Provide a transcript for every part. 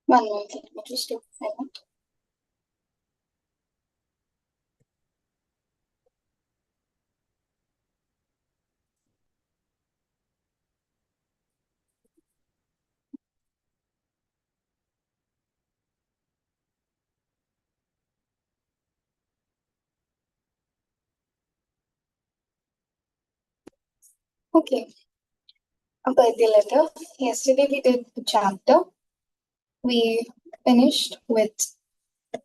One moment, let me just do a minute. Okay, about the letter. Yesterday we did a chapter. We finished with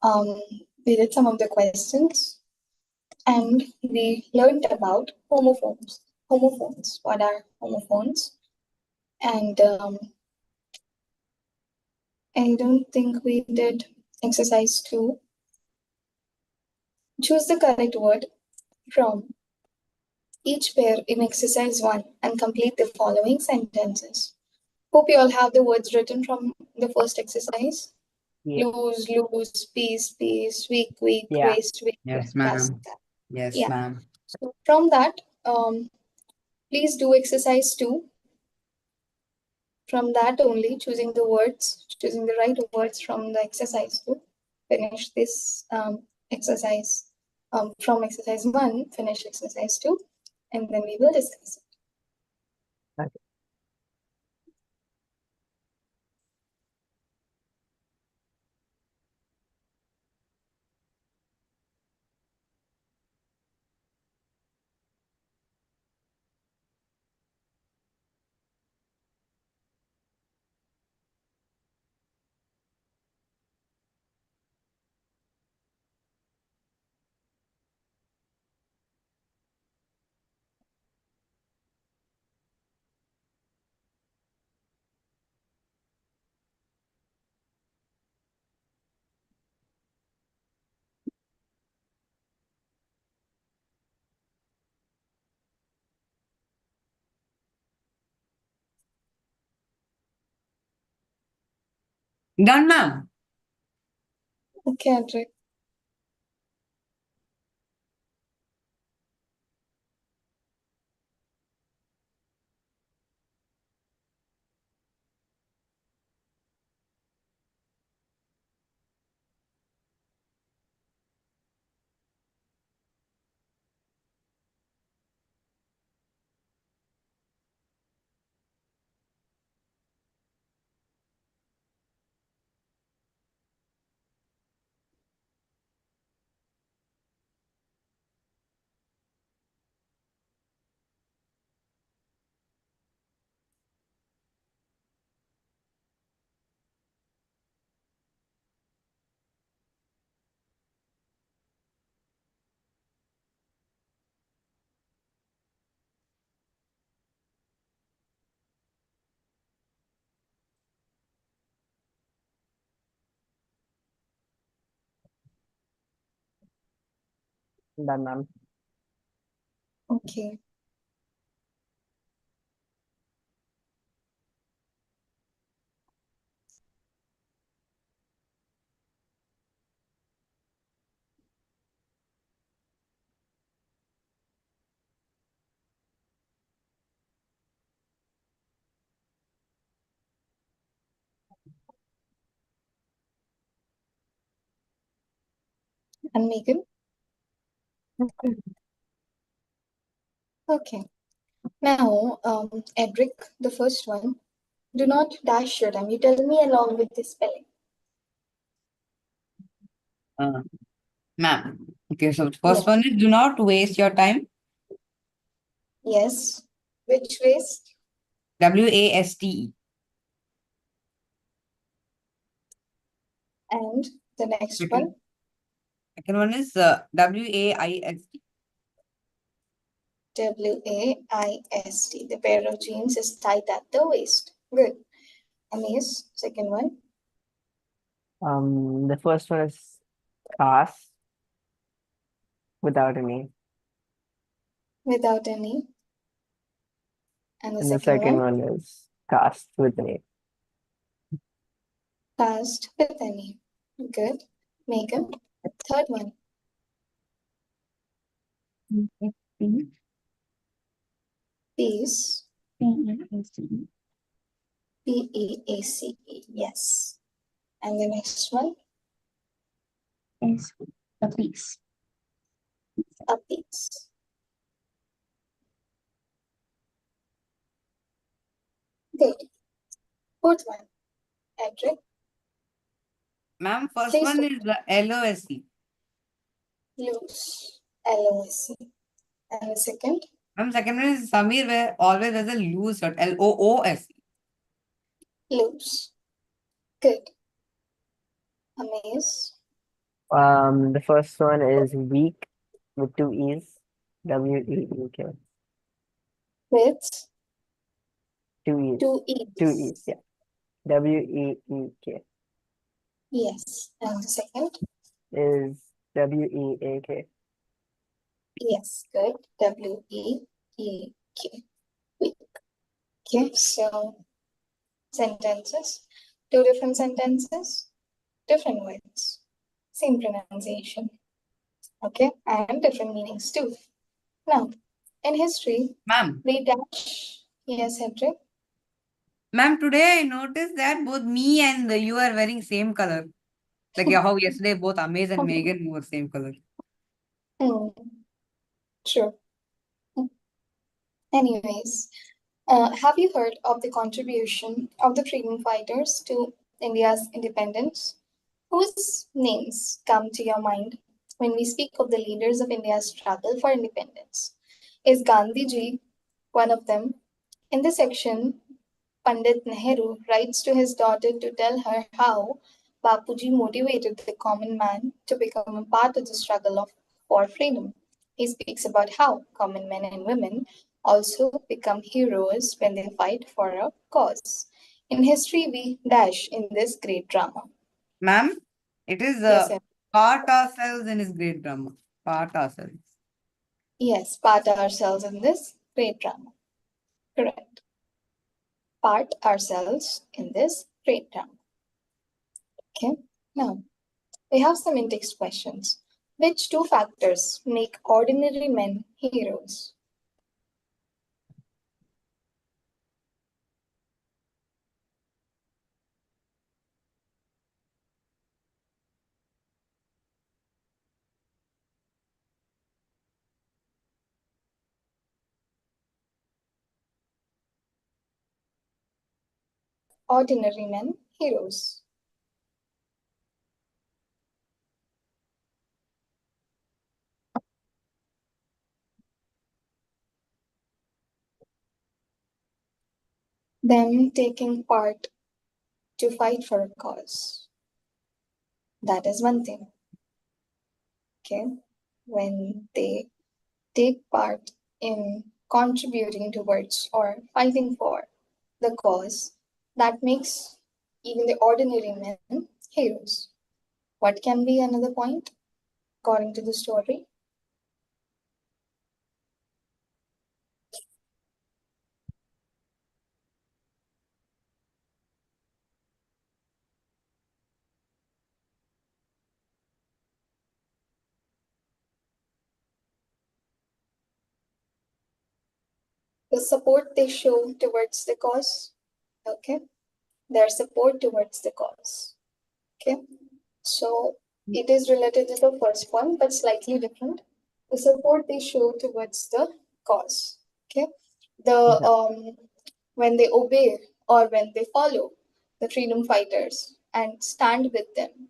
we did some of the questions and we learned about homophones. Homophones. What are homophones? And I don't think we did exercise 2. Choose the correct word from each pair in exercise 1 and complete the following sentences. Hope you all have the words written from the first exercise. Yeah. Lose, lose, peace, peace, weak, weak, Yeah. waste, waste. Yes, That's ma'am. that. Yes, Yeah. ma'am. So from that, please do exercise 2. From that only, choosing the right words from the exercise 2. Finish this exercise. From exercise 1, finish exercise 2, and then we will discuss it. Okay. Done, ma'am. Okay, Adric. Done, ma'am. Okay. And Megan? Okay. Now, Edric, the first one. Do not dash your time. You tell me along with the spelling. Ma'am. Okay, so the first Yeah. one is do not waste your time. Yes. Which waste? WASTE. And the next Second, one? second one is WAIST. WAIST. The pair of jeans is tight at the waist. Good. Amis, second one. The first one is cast without any. Without any. And the And the second second one. one is cast with any. Cast with any. Good. Megan. Third one. Peace. PEACE. Yes. And the next one, is a piece. a piece. Good. Fourth one, Edric. Ma'am, first Please one do. is the LOSE. Loose. LOSE. And the second, Ma'am, second one is Samir, where always has a loose shirt. LOOSE. loose. Good. Amaze. The first one is weak with two E's. WEEK. With Two E's. two E's. Two E's, yeah. WEEK Yes. And the second, is WEAK. yes. Good. WEEK. Weak. Okay. So sentences. Two different sentences, different words, same pronunciation. Okay. And different meanings too. Now, in history, Ma'am, we dash. Yes, Hedrick. ma'am, today I noticed that both me and you are wearing same color. Like how yesterday both Amaze and Megan wore same color. Hmm. True. Anyways, have you heard of the contribution of the freedom fighters to India's independence? Whose names come to your mind when we speak of the leaders of India's struggle for independence? Is Gandhi ji one of them? In this section, Pandit Nehru writes to his daughter to tell her how Bapuji motivated the common man to become a part of the struggle for freedom. He speaks about how common men and women also become heroes when they fight for a cause. In history, we dash in this great drama. Ma'am, it is Yes, sir. part ourselves in his great drama. Part ourselves. Yes, part ourselves in this great drama. Correct. Part ourselves in this great drama. Okay. Now, we have some in-text questions. Which two factors make ordinary men heroes? Ordinary men heroes. Them taking part to fight for a cause. That is one thing. Okay. When they take part in contributing towards or fighting for the cause, that makes even the ordinary men heroes. What can be another point according to the story? The support they show towards the cause. Okay. Their support towards the cause. Okay. So it is related to the first one, but slightly different. The support they show towards the cause. Okay. The when they obey or when they follow the freedom fighters and stand with them,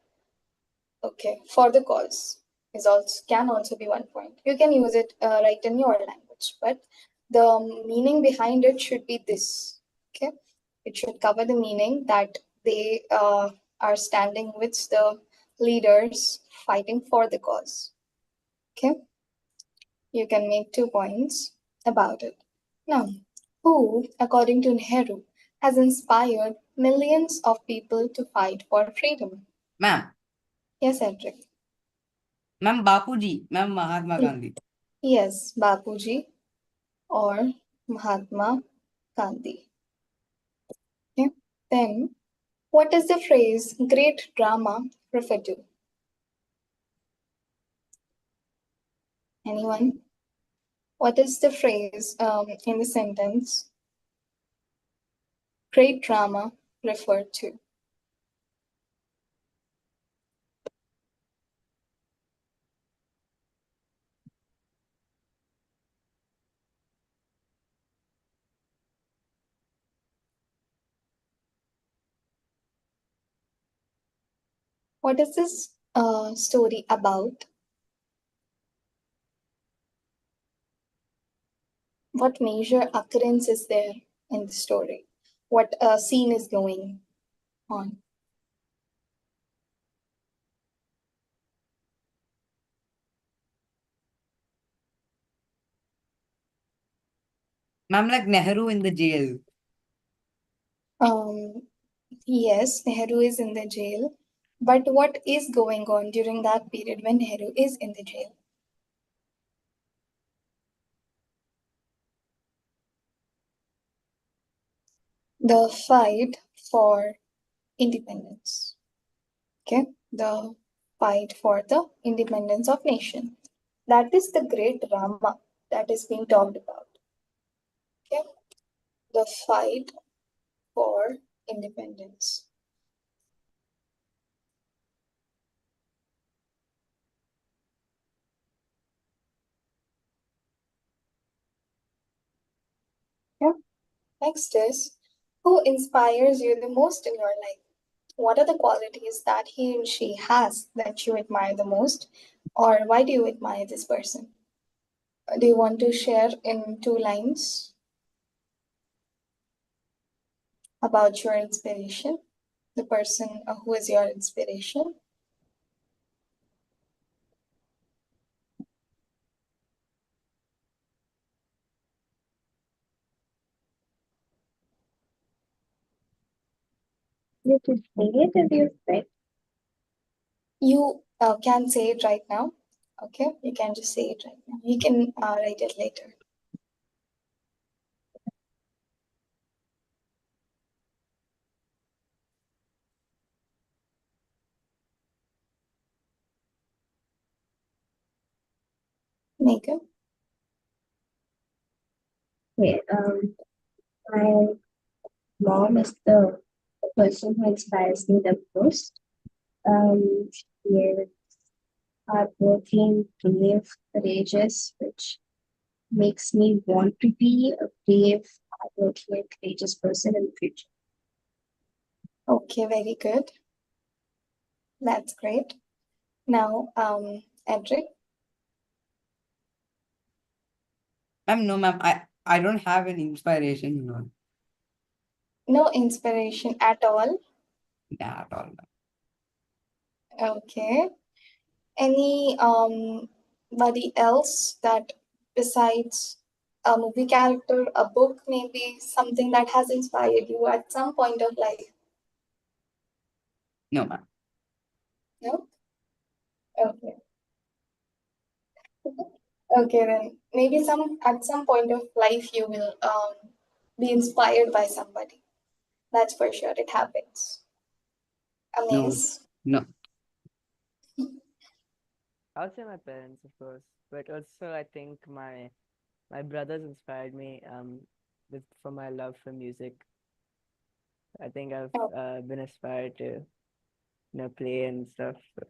okay, for the cause is also can also be one point. You can use it right in your language, but the meaning behind it should be this. Okay, it should cover the meaning that they are standing with the leaders fighting for the cause. Okay, you can make 2 points about it. Now, who, according to Nehru, has inspired millions of people to fight for freedom? Ma'am. Yes, Edric. Ma'am, Bapuji. Ma'am, Mahatma Gandhi. Yes, Bapuji or Mahatma Gandhi. Okay. Then, what does the phrase great drama refer to? Anyone? What is the phrase in the sentence great drama refer to? What is this story about? What major occurrence is there in the story? What scene is going on? Ma'am, like Nehru in the jail. Yes, Nehru is in the jail. But what is going on during that period when Nehru is in the jail? The fight for independence. Okay, the fight for the independence of nation. That is the great drama that is being talked about. Okay, the fight for independence. Yeah. Next is, who inspires you the most in your life? What are the qualities that he and she has that you admire the most? Or why do you admire this person? Do you want to share in 2 lines about your inspiration? The person who is your inspiration? You can say it if you think. You can say it right now. Okay, you can just say it right now. You can write it later. Megan? Okay, my mom is the person who inspires me the most. She is hardworking, brave, courageous, which makes me want to be a brave, hardworking, and courageous person in the future. Okay, very good. That's great. Now, Edric? Ma'am, no, ma'am. I don't have any inspiration, you know. No inspiration at all. Nah, at all. Okay. Any body else that besides a movie character, a book, maybe something that has inspired you at some point of life? No, ma'am. No? Okay. Okay, then maybe at some point of life you will be inspired by somebody. That's for sure. It happens. No, Amaze. no. I would say my parents, of course, but also I think my brothers inspired me for my love for music. I think I've Oh, been inspired to play and stuff. So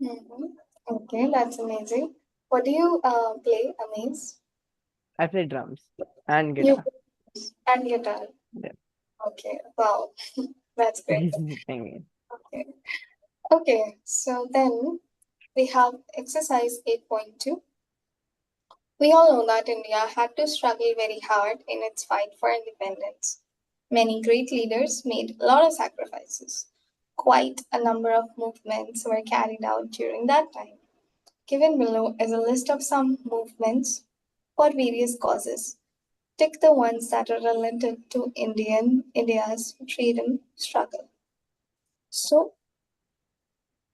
mhm. Okay, that's amazing. What do you play, Amaze? I play drums and You guitar. and guitar. Yeah. Okay, wow, that's great. I mean, Okay. Okay, so then we have exercise 8.2. We all know that India had to struggle very hard in its fight for independence. Many great leaders made a lot of sacrifices. Quite a number of movements were carried out during that time. Given below is a list of some movements for various causes. Tick the ones that are related to India's freedom struggle. So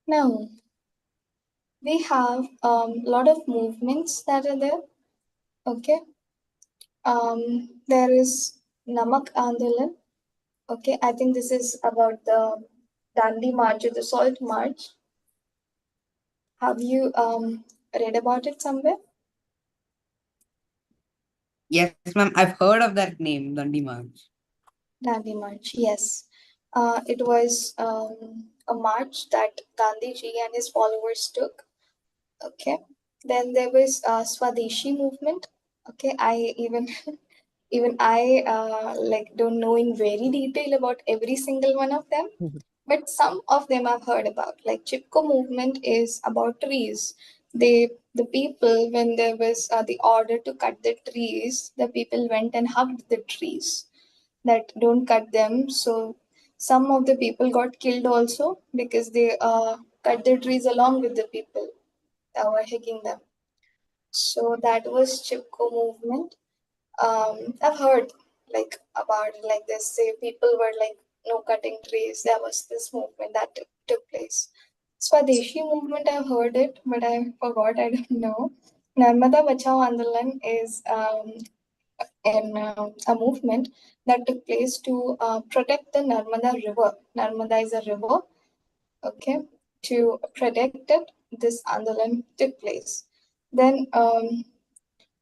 now we have a lot of movements that are there. Okay. There is Namak Andolan. Okay, I think this is about the Dandi March or the Salt March. Have you read about it somewhere? Yes, ma'am. I've heard of that name, Dandi March. Dandi March, yes. It was a march that Gandhiji and his followers took. Okay. Then there was Swadeshi movement. Okay, I even I like don't know in very detail about every single one of them. but some of them I've heard about. Like Chipko movement is about trees. The people, when there was the order to cut the trees, the people went and hugged the trees that don't cut them. So some of the people got killed also because they cut the trees along with the people that were hugging them. So that was Chipko movement. I've heard like about it like this. Say people were like no cutting trees. There was this movement that took place. Swadeshi movement, I've heard it, but I forgot. I don't know. Narmada Bachao Andolan is a movement that took place to protect the Narmada River. Narmada is a river, okay? To protect it, this Andolan took place. Then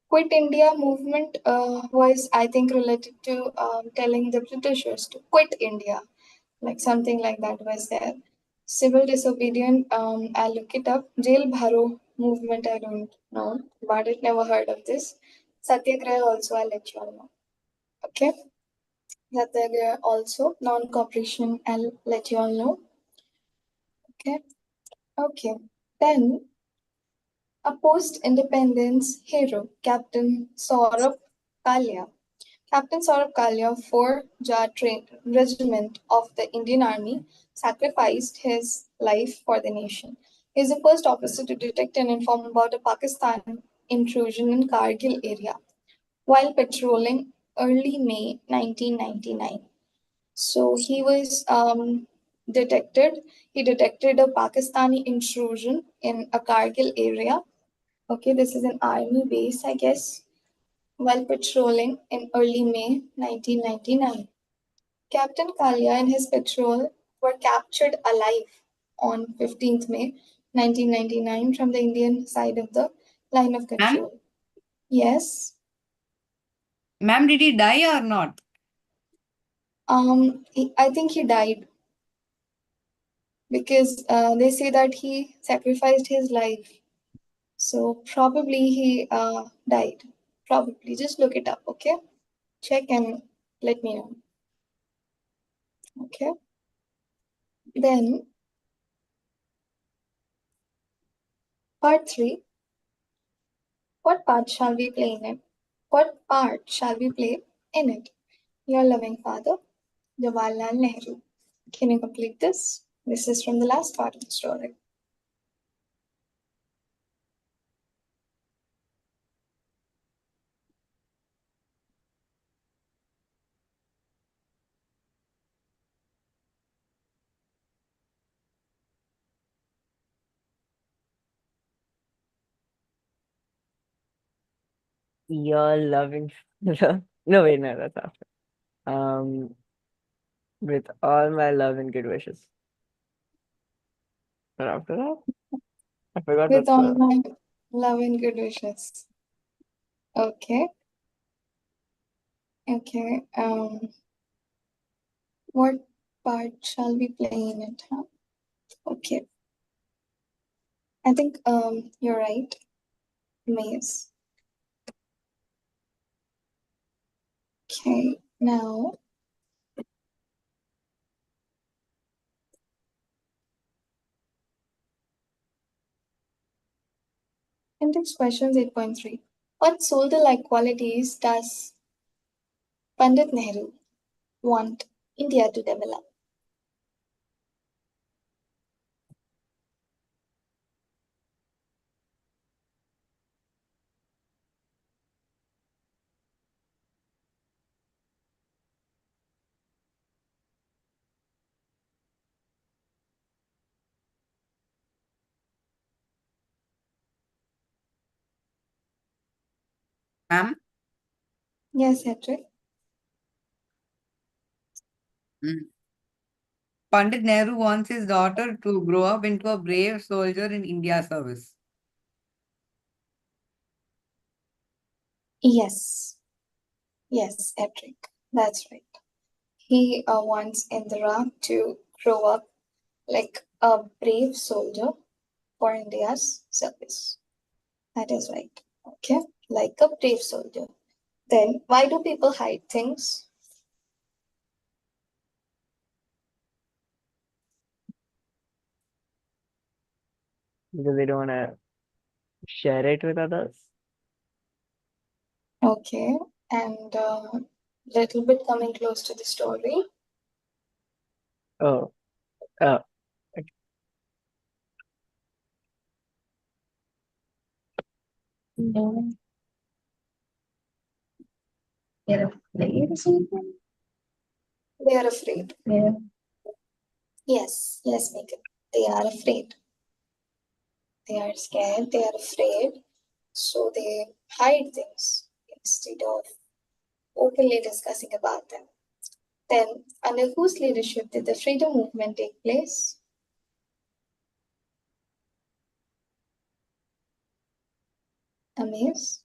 Quit India movement was, I think, related to telling the Britishers to quit India, like something like that was there. Civil disobedience, I'll look it up. Jail Bharo movement, I don't know, but it never heard of this. Satyagraha also, I'll let you all know. Okay. Satyagraha also, non-cooperation, I'll let you all know. Okay. Okay. Then a post-independence hero, Captain Saurabh Kalia. Captain Saurabh Kalia, 4 Jar Regiment of the Indian Army, sacrificed his life for the nation. He is the first officer to detect and inform about a Pakistan intrusion in Kargil area while patrolling early May 1999. So detected. He detected a Pakistani intrusion in a Kargil area. Okay, this is an army base, I guess, while patrolling in early May 1999. Captain Kalia and his patrol were captured alive on 15th May 1999 from the Indian side of the line of Ma'am, control. Yes. ma'am, did he die or not? I think he died because they say that he sacrificed his life. So probably he died. Probably. Just look it up, okay? Check and let me know. Okay. Then part 3. What part shall we play in it? What part shall we play in it? Your loving father, Jawaharlal Nehru. Can you complete this? This is from the last part of the story. Your loving no wait, no, that's after. With all my love and good wishes. But after that, I forgot With what's all the my love and good wishes. Okay. Okay. What part shall we play in it? Huh? Okay. I think you're right. Maze. Okay. Now index questions 8.3. What soldier-like qualities does Pandit Nehru want India to develop? Ma'am? Yes, Hedrick. Mm. Pandit Nehru wants his daughter to grow up into a brave soldier in India's service. Yes. Yes, Edric. That's right. He wants Indira to grow up like a brave soldier for India's service. That is right. Okay. Like a brave soldier. Then why do people hide things? because they don't want to share it with others. Okay, and little bit coming close to the story. Oh, uh, No, they're afraid or something. They are afraid. Yeah. Yes, Megan. They are afraid. They are scared. They are afraid. So they hide things instead of openly discussing about them. Then, under whose leadership did the freedom movement take place? Amaze?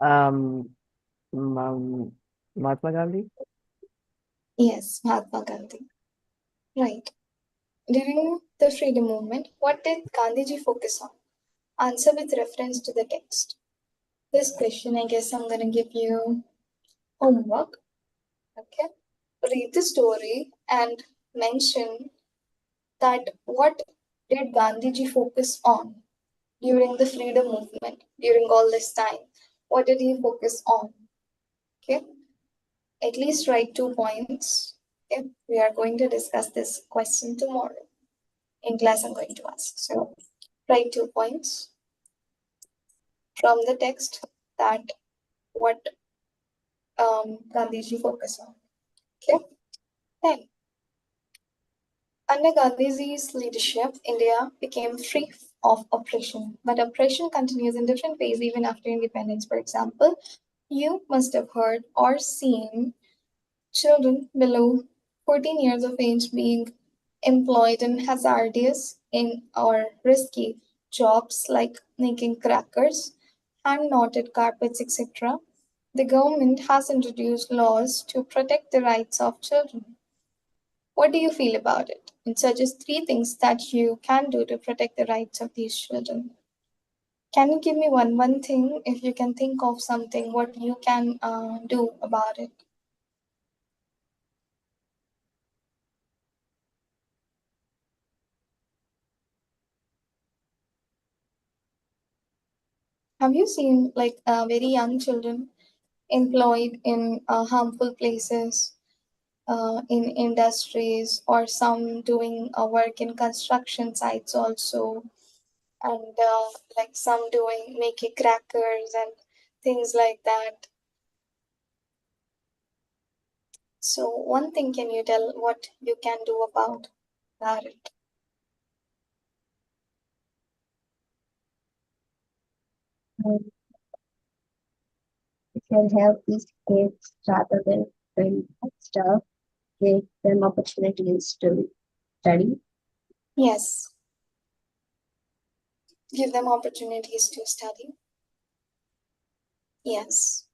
um, Mahatma Gandhi. Yes, Mahatma Gandhi. Right. During the freedom movement, what did Gandhiji focus on? Answer with reference to the text. This question, I guess I'm going to give you homework. Okay. Read the story and mention that what did Gandhiji focus on during the freedom movement, during all this time? What did he focus on? Okay. At least write 2 points. Okay. We are going to discuss this question tomorrow. In class, I'm going to ask. So write 2 points from the text that what Gandhiji focused on. Okay. Then, under Gandhiji's leadership, India became free of oppression, but oppression continues in different ways even after independence. For example, you must have heard or seen children below 14 years of age being employed in hazardous in or risky jobs like making crackers, hand knotted carpets, etc. The government has introduced laws to protect the rights of children. What do you feel about it? And suggest 3 things that you can do to protect the rights of these children. Can you give me one thing if you can think of something what you can do about it? Have you seen like very young children employed in harmful places, in industries, or some doing work in construction sites also, and like some doing making crackers and things like that? So one thing, can you tell what you can do about it? You can help these kids rather than doing that stuff, give them opportunities to study. Yes, give them opportunities to study. Yes.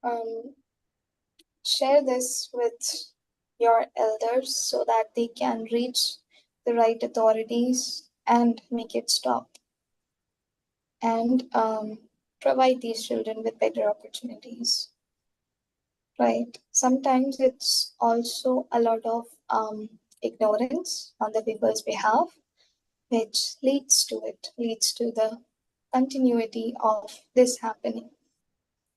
Um, Share this with your elders so that they can reach the right authorities and make it stop, and provide these children with better opportunities. Right. Sometimes it's also a lot of ignorance on the people's behalf, which leads to the continuity of this happening.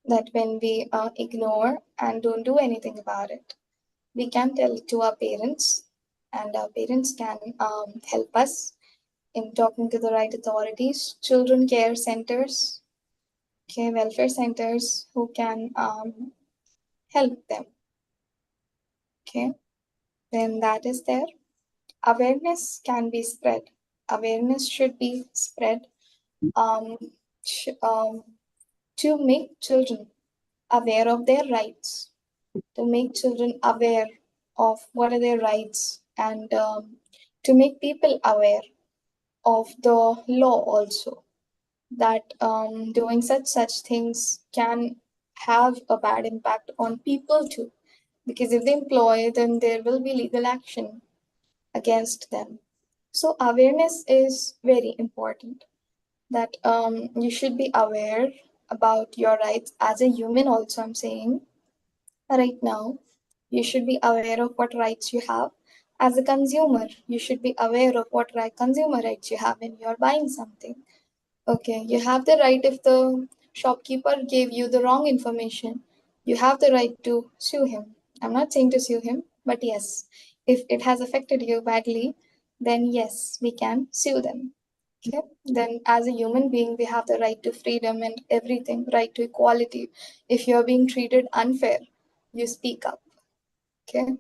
That when we ignore and don't do anything about it, we can tell to our parents, and our parents can help us in talking to the right authorities, children care centers, okay, welfare centers who can help them. Okay, then that is there. Awareness can be spread. Awareness should be spread um, to make children aware of their rights, to make children aware of what are their rights, and to make people aware of the law also, that doing such things can have a bad impact on people too, because if they employ, then there will be legal action against them. So awareness is very important, that you should be aware about your rights as a human also, I'm saying right now. You should be aware of what rights you have. As a consumer, you should be aware of what consumer rights you have when you're buying something. Okay, you have the right if the shopkeeper gave you the wrong information, you have the right to sue him. I'm not saying to sue him, but yes, if it has affected you badly, then yes, we can sue them. Okay, then as a human being, we have the right to freedom and everything, right to equality. If you're being treated unfair, you speak up. Okay,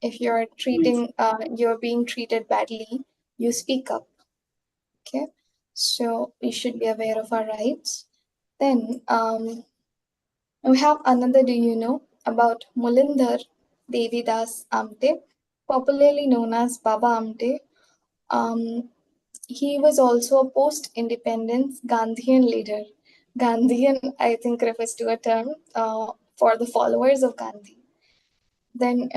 if you're being treated badly, you speak up. Okay, so we should be aware of our rights. Then we have another, do you know about Mulindar Devidas Amte, popularly known as Baba Amte? Um, he was also a post-independence Gandhian leader. Gandhian, I think, refers to a term for the followers of Gandhi. Then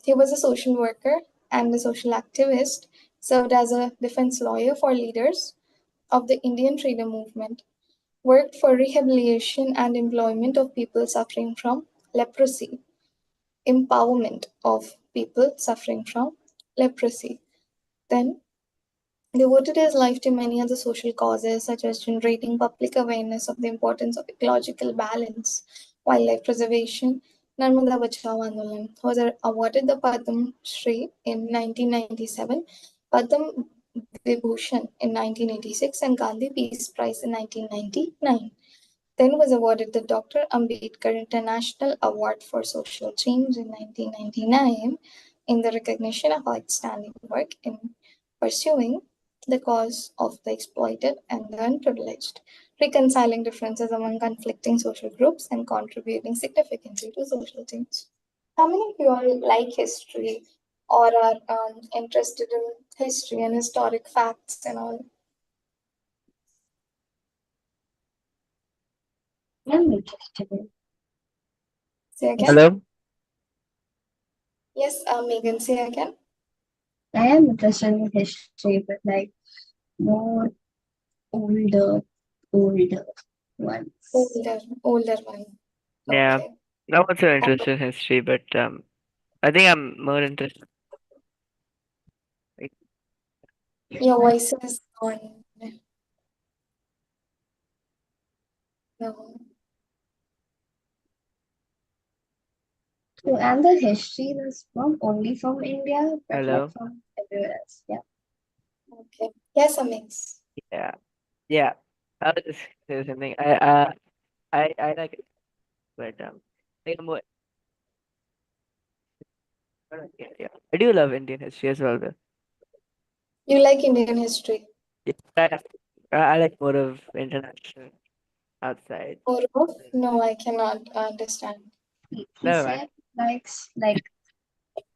he was a social worker and a social activist, served as a defense lawyer for leaders of the Indian freedom movement, worked for rehabilitation and employment of people suffering from leprosy, empowerment of people suffering from leprosy. Then devoted his life to many other social causes, such as generating public awareness of the importance of ecological balance, wildlife preservation. Narmada Bachao Andolan was awarded the Padma Shri in 1997, Padma Vibhushan in 1986, and Gandhi Peace Prize in 1999. Then was awarded the Dr. Ambedkar International Award for Social Change in 1999 in the recognition of outstanding work in pursuing the cause of the exploited and the unprivileged, reconciling differences among conflicting social groups, and contributing significantly to social change. How many of you all like history or are interested in history and historic facts and all? I'm interested in. Say again? Hello? Yes, Megan, say again. I am interested in history, but like more older, older ones. Older one. Yeah. Okay. I'm also interested in history, but I think I'm more interested. Like, Your voice is on. No. So, and the history is from only from India, but like hello? from everywhere else. Yeah. Okay. Yes, a mix. Yeah. Yeah. I'll just say something. I like it, but I think I'm more. Yeah, yeah. I do love Indian history as well, though. You like Indian history? Yeah, I like more of international outside. Or of? No, I cannot understand. He Never mind. said likes like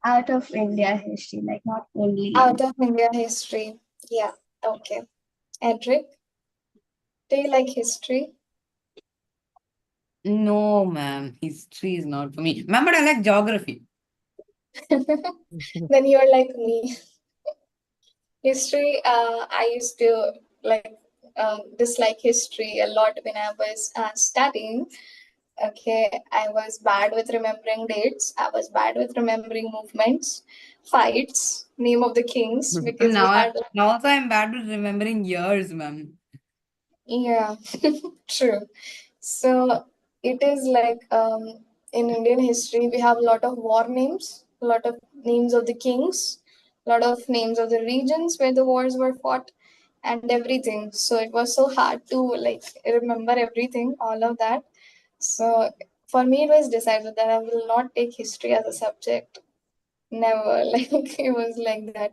out of India history, like not only Out India. of India history. Yeah. Okay. Edric, do you like history? No, ma'am. History is not for me. Ma'am, but I like geography. Then you're like me. History, I used to like dislike history a lot when I was studying. Okay, I was bad with remembering dates. I was bad with remembering movements, fights, name of the kings, Ma'am, because we had like, now also I'm bad with remembering years, ma'am. yeah, true. So it is like in Indian history we have a lot of war names, a lot of names of the kings, a lot of names of the regions where the wars were fought, and everything. So it was so hard to like remember everything, all of that. So for me, it was decided that I will not take history as a subject. Never. Like it was like that.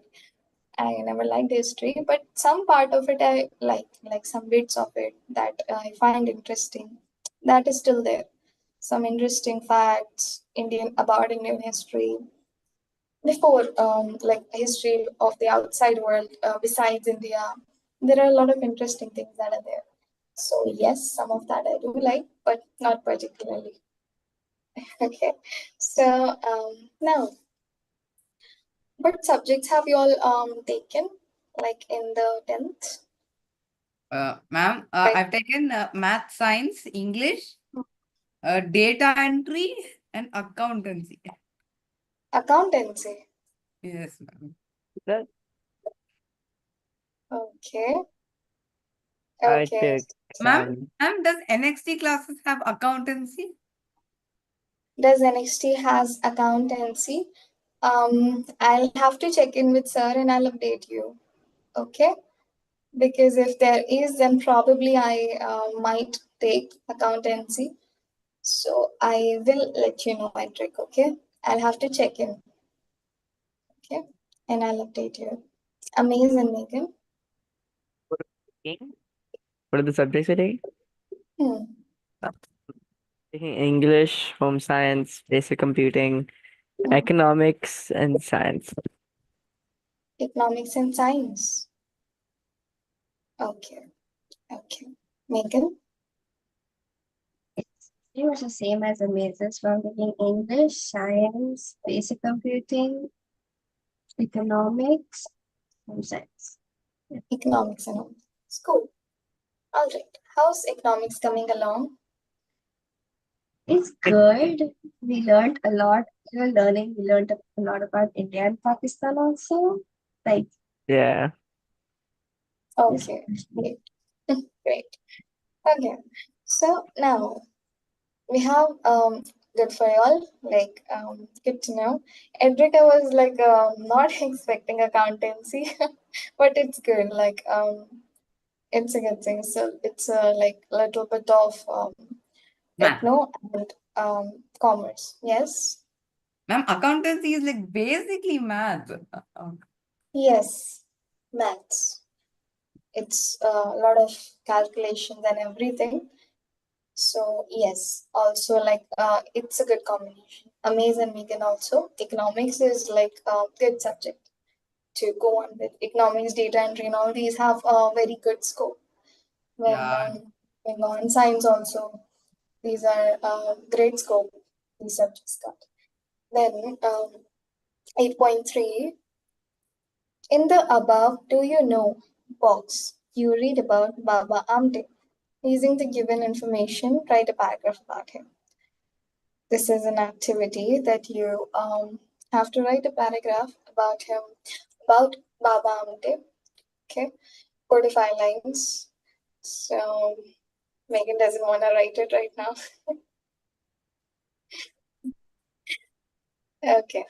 I never liked history, but some part of it I like some bits of it that I find interesting. That is still there. Some interesting facts about Indian history before, like history of the outside world besides India. There are a lot of interesting things that are there. So yes, some of that I do like, but not particularly. Okay. So now, what subjects have you all taken, like in the 10th? Ma'am, Right. I've taken math, science, English, data entry, and accountancy. Accountancy. Yes, ma'am. That Okay. I Okay. took Ma'am, some. does NXT classes have accountancy? Does NXT has accountancy? I'll have to check in with sir and I'll update you. Okay? Because if there is, then probably I might take accountancy. So I will let you know, Edric. Okay? I'll have to check in. Okay? And I'll update you. Amazing, Megan. What are the subjects you're taking? Hmm. Taking English, home science, basic computing, economics, and science. Economics and science. Okay. Okay. Megan? It's pretty much the same as the majors from taking English, science, basic computing, economics, and science. Economics and all. School. All right. How's economics coming along? It's good. We learned a lot. We learned a lot about India and Pakistan also. Like Yeah. this. Okay. Great. Great. Okay. So now we have good for y'all. Like good to know. Edrica was like not expecting accountancy, but it's good. Like it's a good thing. So it's like a little bit of Ma'am, techno and commerce. Yes. ma'am, accountancy is like basically math. Yes. Maths. It's a lot of calculations and everything. So yes, also like it's a good combination. Amazing Megan also. Economics is like a good subject to go on with. Economics, data entry, and all these have a very good scope. When Yeah. going on science also, these are great scope. These subjects got. Then 8.3. In the above, do you know box you read about Baba Amte. Using the given information, write a paragraph about him. This is an activity that you have to write a paragraph about him, about Baba Amte. Okay, 4 to 5 lines. So Megan doesn't want to write it right now. Okay,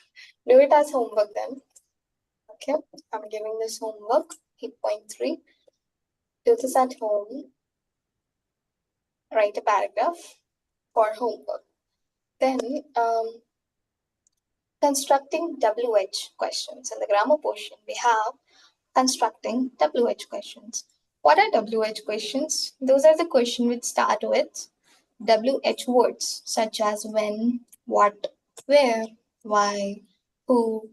do it as homework then. Okay, I'm giving this homework 8.3. Do this at home. Write a paragraph for homework. Then constructing WH questions. In the grammar portion, we have constructing WH questions. What are WH questions? Those are the questions which start with WH words such as when, what, where, why, who,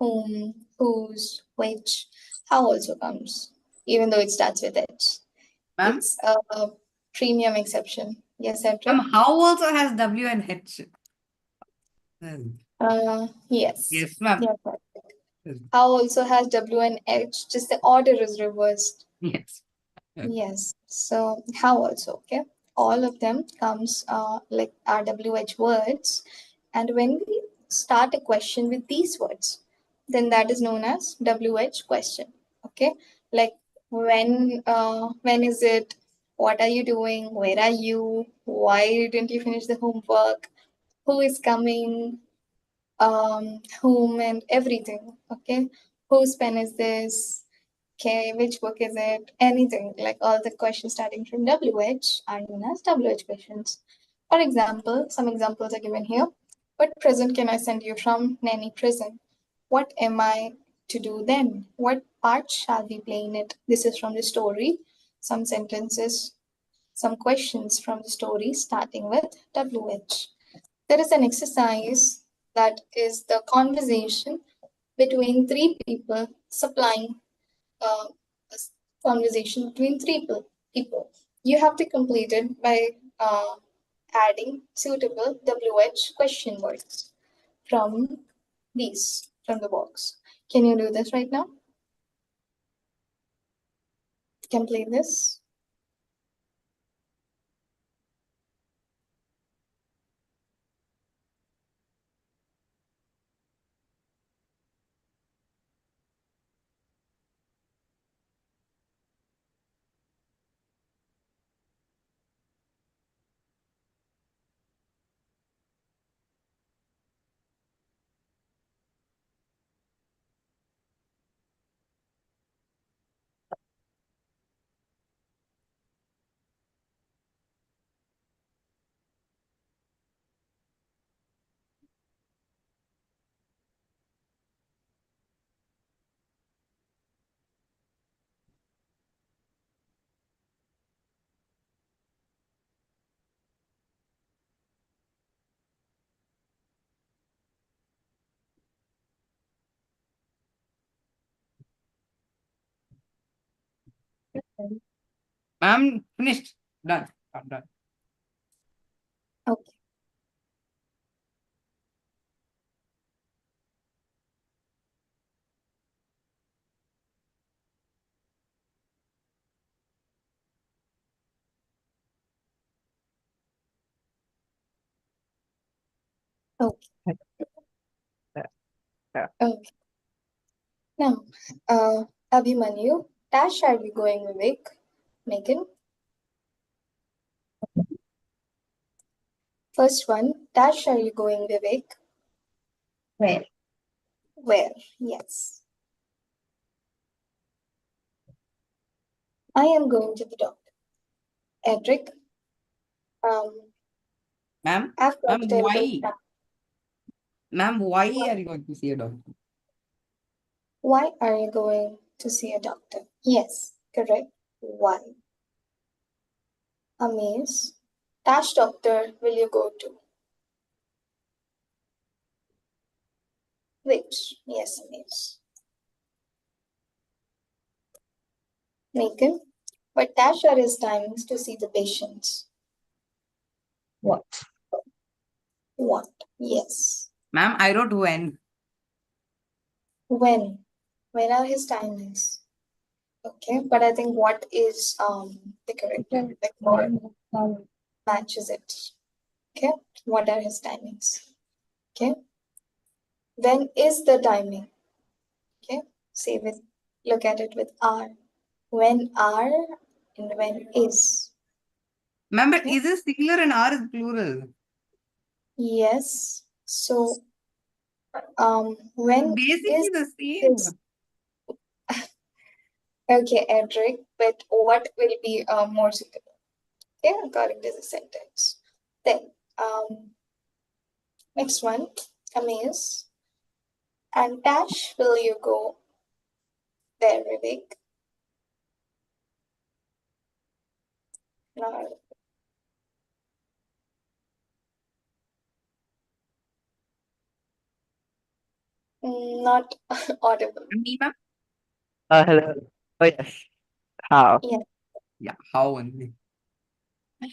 whom, whose, which, how also comes, even though it starts with H. Ma'am, It's a premium exception. Yes, Edric? how also has W and H? Yes. Yes, ma'am. Yes, how also has W and H, just the order is reversed. Yes. Yes. So how also, okay? All of them comes like RWH words. And when we start a question with these words, then that is known as WH question. Okay. Like when is it? What are you doing? Where are you? Why didn't you finish the homework? Who is coming? Whom and everything. Okay. Whose pen is this? Okay, which book is it? Anything, like all the questions starting from WH are known as WH questions. For example, some examples are given here. What present can I send you from Nanny prison? What am I to do then? What part shall we play in it? This is from the story. Some sentences, some questions from the story starting with WH. There is an exercise that is the conversation between three people supplying uh, a conversation between three people. You have to complete it by adding suitable WH question words from from the box. Can you do this right now? Complete this. Ma'am, finished. Done. Done. Okay. Okay. Okay. Now, Abhimanyu, dash are we going, Vivek? Megan? First one, dash are you going, Vivek? Where? Where? Yes. I am going to the doctor. Edric, Ma'am, I've got ma'am, terrible why? back. Ma'am, why are you going to see a doctor? Why are you going to see a doctor? Yes, correct. Why? Amaze. Dash doctor will you go to? Which? Yes, Amaze. Megan. But dash are his timings to see the patients. What? What? Yes. Ma'am, I wrote when. When? When are his timings? Okay, but I think what is the correct like what matches it? Okay, what are his timings? Okay, when is the timing? Okay, say with look at it with R. When are and when is. Ma'am, but Okay. is it singular and R is plural? Yes. So when Basically is the same. this? Okay, Edric, but what will be more suitable? Okay, according to the sentence. Then next one, Amaze. And Tash, will you go there, Vivek? No. Not audible. Me, ma'am? Hello. Oh yes. How? Yeah. Yeah, how only?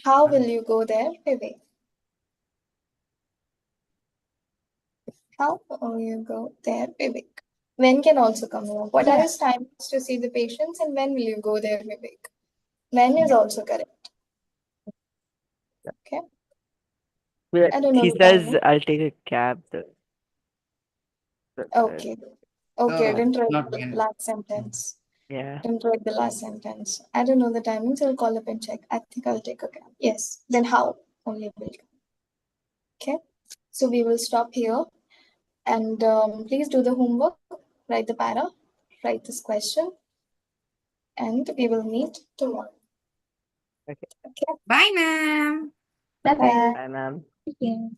How will you go there, Vivek? How will you go there, Vivek? When can also come along. What are his times to see the patients and when will you go there, Vivek? When is also correct. Okay. Well, I don't know he the says timing. I'll take a cab. Okay. Okay, I So, didn't write not the again. last sentence. Yeah. Didn't write the last sentence. I don't know the timings. I'll call up and check. I think I'll take a cab. Yes. Then how only will come. Okay. So we will stop here and please do the homework. Write the para. Write this question. And we will meet tomorrow. Okay. Okay. Bye, ma'am. Bye-bye. Bye. Bye, ma'am. Thank you.